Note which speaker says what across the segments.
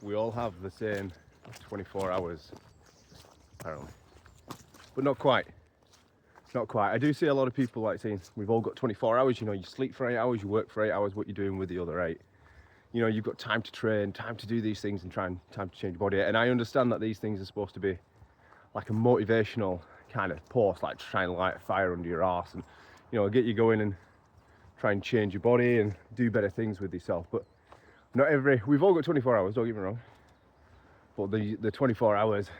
Speaker 1: we all have the same 24 hours, apparently. But not quite. Not quite. I do see a lot of people like saying, we've all got 24 hours, you know, you sleep for 8 hours, you work for 8 hours, what you're doing with the other 8. You know, you've got time to train, time to do these things and time to change your body. And I understand that these things are supposed to be like a motivational kind of post, like trying to light a fire under your arse and, you know, get you going and try and change your body and do better things with yourself. But we've all got 24 hours, don't get me wrong. But the 24 hours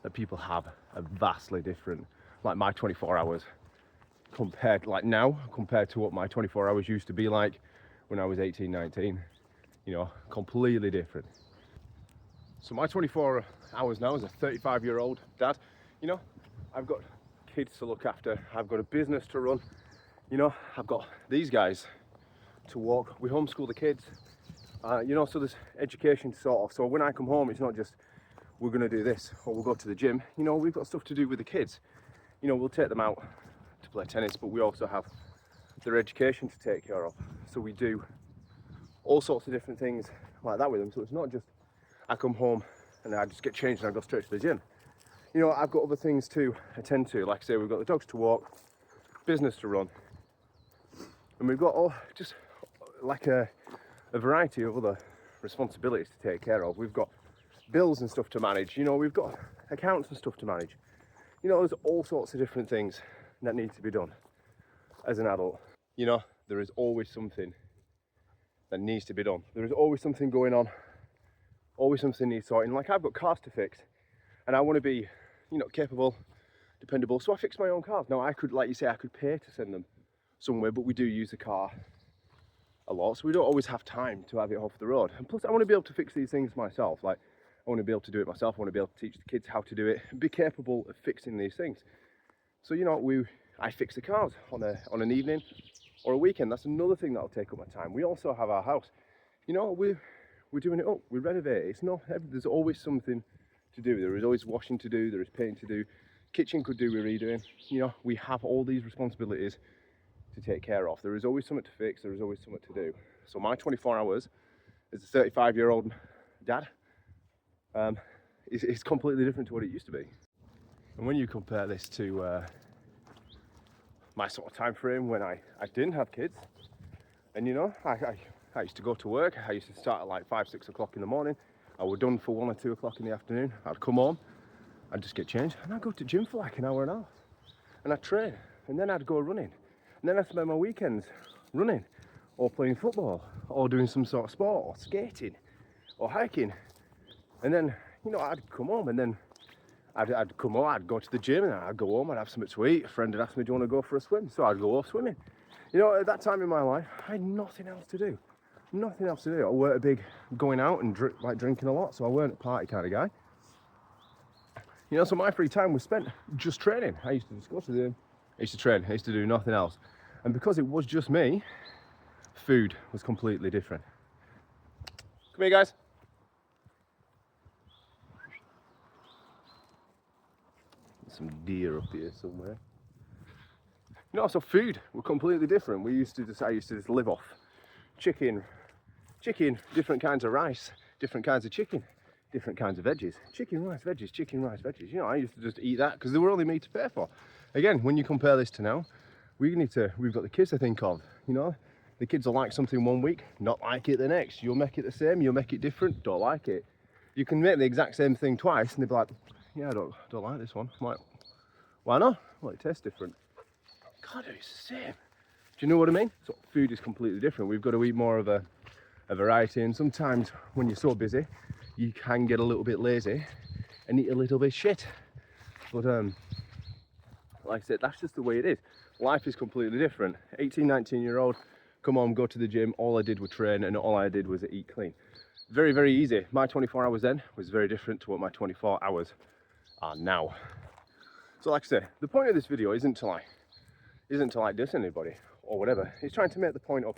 Speaker 1: that people have are vastly different. Like my 24 hours compared to what my 24 hours used to be like when I was 18, 19, you know, completely different. So my 24 hours now as a 35-year-old dad, you know, I've got kids to look after, I've got a business to run, you know, I've got these guys to walk, we homeschool the kids, you know, so there's education to sort of. So when I come home, it's not just we're going to do this or we'll go to the gym, you know, we've got stuff to do with the kids. You know, we'll take them out to play tennis, but we also have their education to take care of. So we do all sorts of different things like that with them. So it's not just I come home and I just get changed and I go straight to the gym. You know, I've got other things to attend to. Like I say, we've got the dogs to walk, business to run, and we've got all just like a variety of other responsibilities to take care of. We've got bills and stuff to manage. You know, we've got accounts and stuff to manage. You know, there's all sorts of different things that need to be done as an adult. You know, there is always something that needs to be done. There is always something going on, always something needs sorting. Like I've got cars to fix and I want to be, you know, capable, dependable. So I fix my own cars. Now I could, like you say, I could pay to send them somewhere, but we do use the car a lot. So we don't always have time to have it off the road. And plus I want to be able to fix these things myself. Like I want to be able to do it myself. I want to be able to teach the kids how to do it and be capable of fixing these things. So, you know, I fix the cars on an evening or a weekend. That's another thing that'll take up my time. We also have our house. You know, we're doing it up. We renovate it. It's not, there's always something to do. There is always washing to do. There is painting to do. Kitchen could do with redoing. You know, we have all these responsibilities to take care of. There is always something to fix. There is always something to do. So my 24 hours as a 35-year-old dad, it's completely different to what it used to be. And when you compare this to my sort of time frame when I didn't have kids, and you know, I used to go to work, I used to start at like 5, 6 o'clock in the morning, I was done for 1 or 2 o'clock in the afternoon, I'd come home, I'd just get changed, and I'd go to gym for like an hour and a half, and I'd train, and then I'd go running, and then I'd spend my weekends running, or playing football, or doing some sort of sport, or skating, or hiking. And then, you know, I'd come home and then I'd come home, I'd go to the gym and I'd go home, I'd have something to eat. A friend had asked me, do you want to go for a swim? So I'd go off swimming. You know, at that time in my life, I had nothing else to do. Nothing else to do. I weren't a big going out and drinking a lot, so I weren't a party kind of guy. You know, so my free time was spent just training. I used to just go to the gym, I used to train, I used to do nothing else. And because it was just me, food was completely different. Come here, guys. Some deer up here somewhere. You know, so food were completely different. I used to just live off chicken, different kinds of rice, different kinds of chicken, different kinds of veggies. Chicken, rice, veggies, chicken, rice, veggies. You know, I used to just eat that because they were only me to pay for. Again, when you compare this to now, we've got the kids to think of. You know, the kids will like something one week, not like it the next. You'll make it the same, you'll make it different, don't like it. You can make the exact same thing twice and they'll be like, yeah, I don't like this one. I'm like, why not? Well, it tastes different. God, it's the same. Do you know what I mean? So food is completely different. We've got to eat more of a variety, and sometimes when you're so busy, you can get a little bit lazy and eat a little bit shit. But like I said, that's just the way it is. Life is completely different. 18, 19-year-old, come on, go to the gym. All I did was train, and all I did was eat clean. Very, very easy. My 24 hours then was very different to what my 24 hours are now. So like I say, the point of this video isn't to like diss anybody or whatever. It's trying to make the point of,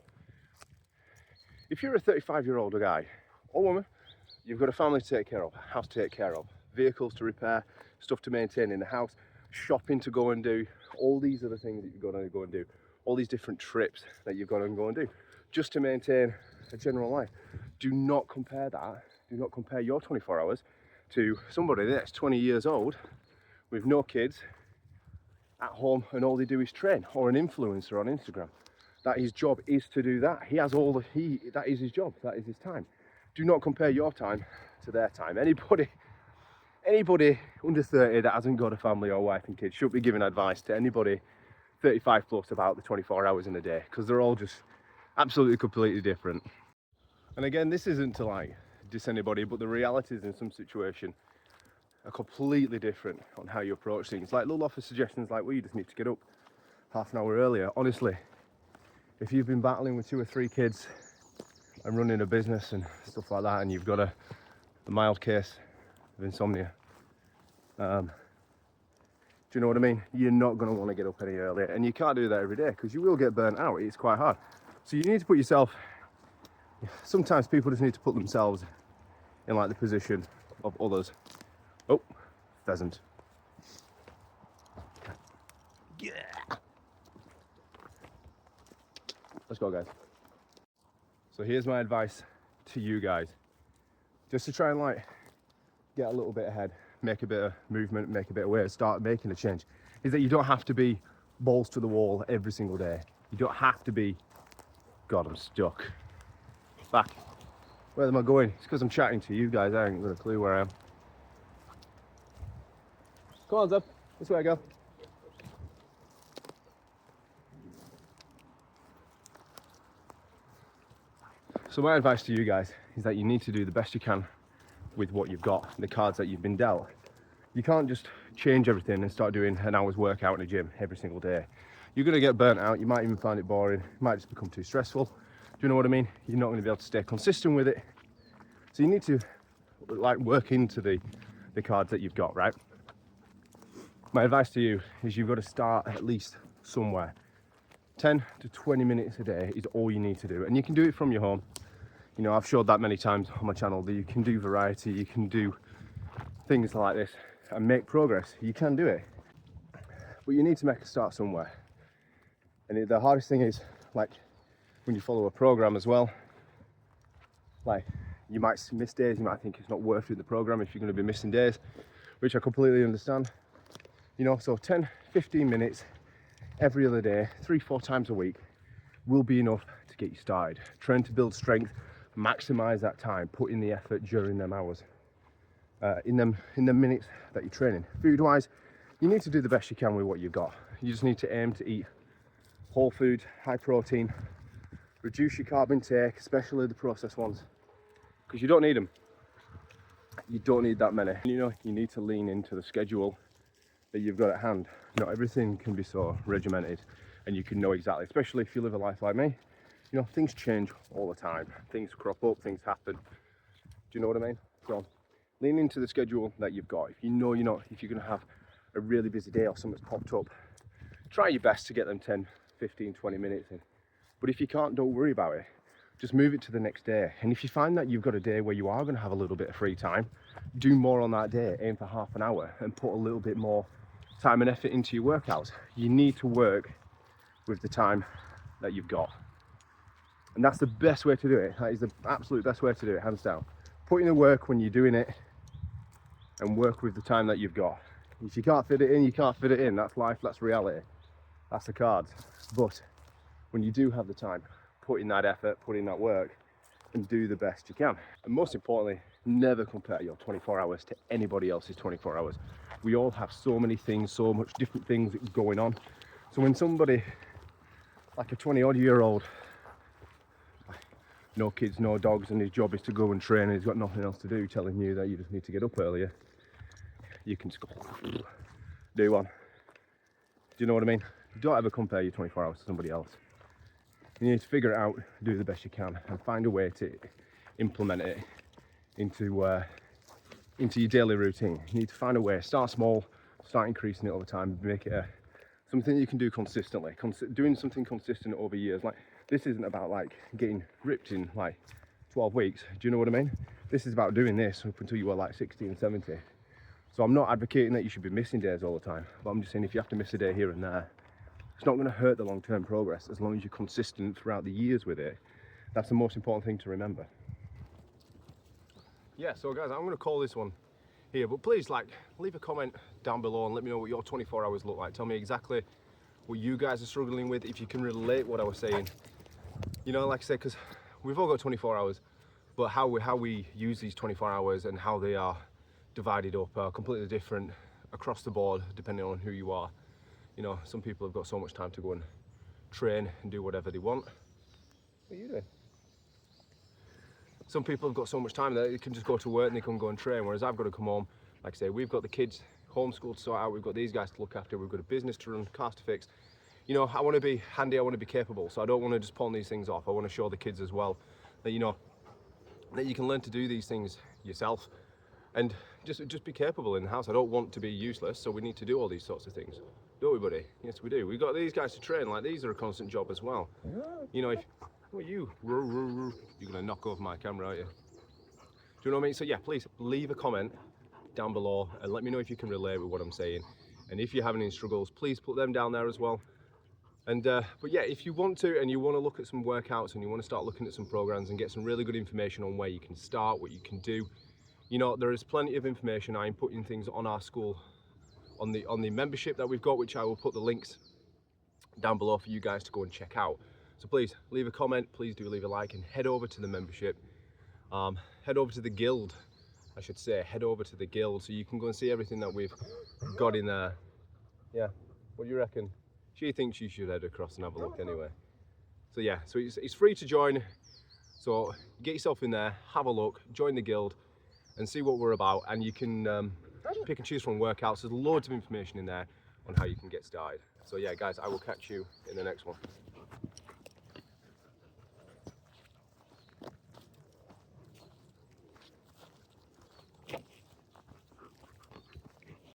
Speaker 1: if you're a 35-year-old guy or woman, you've got a family to take care of, a house to take care of, vehicles to repair, stuff to maintain in the house, shopping to go and do, all these other things that you've got to go and do, all these different trips that you've got to go and do, just to maintain a general life. Do not compare that Do not compare your 24 hours to somebody that's 20 years old with no kids at home and all they do is train, or an influencer on Instagram. That his job is to do that. He has all the, that is his job, that is his time. Do not compare your time to their time. Anybody under 30 that hasn't got a family or wife and kids should be giving advice to anybody 35 plus about the 24 hours in a day, because they're all just absolutely completely different. And again, this isn't to like diss anybody, but the realities in some situation are completely different on how you approach things. Like they'll offer suggestions like, well, you just need to get up half an hour earlier. Honestly, if you've been battling with 2 or 3 kids and running a business and stuff like that, and you've got a mild case of insomnia, do you know what I mean? You're not going to want to get up any earlier, and you can't do that every day because you will get burnt out. It's quite hard. So you need to put yourself, sometimes people just need to put themselves in like the position of others. Oh, pheasant. Yeah. Let's go, guys. So here's my advice to you guys. Just to try and like get a little bit ahead, make a bit of movement, make a bit of weight, start making a change, is that you don't have to be balls to the wall every single day. You don't have to be, God, I'm stuck. Back. Where am I going? It's because I'm chatting to you guys. I haven't got a clue where I am. Come on, Zeb. This way I go. So my advice to you guys is that you need to do the best you can with what you've got, the cards that you've been dealt. You can't just change everything and start doing an hour's workout in a gym every single day. You're going to get burnt out. You might even find it boring. It might just become too stressful. Do you know what I mean? You're not going to be able to stay consistent with it. So you need to like work into the cards that you've got, right? My advice to you is you've got to start at least somewhere. 10 to 20 minutes a day is all you need to do, and you can do it from your home. You know, I've showed that many times on my channel that you can do variety, you can do things like this and make progress. You can do it, but you need to make a start somewhere. And the hardest thing is like when you follow a program as well, like you might miss days, you might think it's not worth doing the program if you're going to be missing days, which I completely understand. You know, so 10, 15 minutes every other day, 3-4 times a week will be enough to get you started. Trying to build strength, maximize that time, put in the effort during them hours, in the minutes that you're training. Food wise, you need to do the best you can with what you've got. You just need to aim to eat whole food, high protein, reduce your carb intake, especially the processed ones, because you don't need them. You don't need that many. You know, you need to lean into the schedule that you've got at hand. Not everything can be so regimented and you can know exactly, especially if you live a life like me. You know, things change all the time. Things crop up, things happen. Do you know what I mean? So lean into the schedule that you've got. If you know if you're going to have a really busy day or something's popped up, try your best to get them 10, 15, 20 minutes in. But if you can't, don't worry about it. Just move it to the next day. And if you find that you've got a day where you are going to have a little bit of free time, do more on that day. Aim for half an hour and put a little bit more time and effort into your workouts. You need to work with the time that you've got. And that's the best way to do it. That is the absolute best way to do it, hands down. Put in the work when you're doing it and work with the time that you've got. If you can't fit it in, you can't fit it in. That's life, that's reality. That's the cards. But when you do have the time, put in that effort, put in that work, and do the best you can. And most importantly, never compare your 24 hours to anybody else's 24 hours. We all have so many things, so much different things going on. So when somebody like a 20-odd-year-old, no kids, no dogs, and his job is to go and train and he's got nothing else to do, telling you that you just need to get up earlier, you can just go, do one. Do you know what I mean? Don't ever compare your 24 hours to somebody else. You need to figure it out, do the best you can, and find a way to implement it into your daily routine. You need to find a way, start small, start increasing it over time, make it something you can do consistently. Doing something consistent over years. Like, this isn't about like getting ripped in like 12 weeks. Do you know what I mean? This is about doing this up until you are like 60 and 70. So I'm not advocating that you should be missing days all the time, but I'm just saying if you have to miss a day here and there, it's not going to hurt the long-term progress as long as you're consistent throughout the years with it. That's the most important thing to remember. yeah, so guys, I'm gonna call this one here, but please, like, leave a comment down below and let me know what your 24 hours look like. Tell me exactly what you guys are struggling with, if you can relate what I was saying. You know, like I said, because we've all got 24 hours, but how we use these 24 hours and how they are divided up are completely different across the board, depending on who you are. You know, some people have got so much time to go and train and do whatever they want. What are you doing? Some people have got so much time that they can just go to work and they can go and train, whereas I've got to come home. Like I say, we've got the kids homeschooled to sort out, we've got these guys to look after, we've got a business to run, cars to fix. You know, I want to be handy, I want to be capable, so I don't want to just pawn these things off. I want to show the kids as well that, you know, that you can learn to do these things yourself and just be capable in the house. I don't want to be useless, so we need to do all these sorts of things, don't we, buddy? Yes, we do. We've got these guys to train. Like, these are a constant job as well. You know, if what are you? You're gonna knock over my camera, aren't you? Do you know what I mean? So yeah, please leave a comment down below and let me know if you can relate with what I'm saying. And if you're having any struggles, please put them down there as well. And but yeah, if you want to and you want to look at some workouts and you want to start looking at some programs and get some really good information on where you can start, what you can do, you know, there is plenty of information. I am putting things on our school, on the membership that we've got, which I will put the links down below for you guys to go and check out. So please leave a comment, please do leave a like, and head over to the membership. Head over to the guild, I should say. Head over to the guild so you can go and see everything that we've got in there. Yeah, what do you reckon? She thinks you should head across and have a look anyway. So yeah, so it's free to join. So get yourself in there, have a look, join the guild and see what we're about. And you can pick and choose from workouts. There's loads of information in there on how you can get started. So yeah, guys, I will catch you in the next one.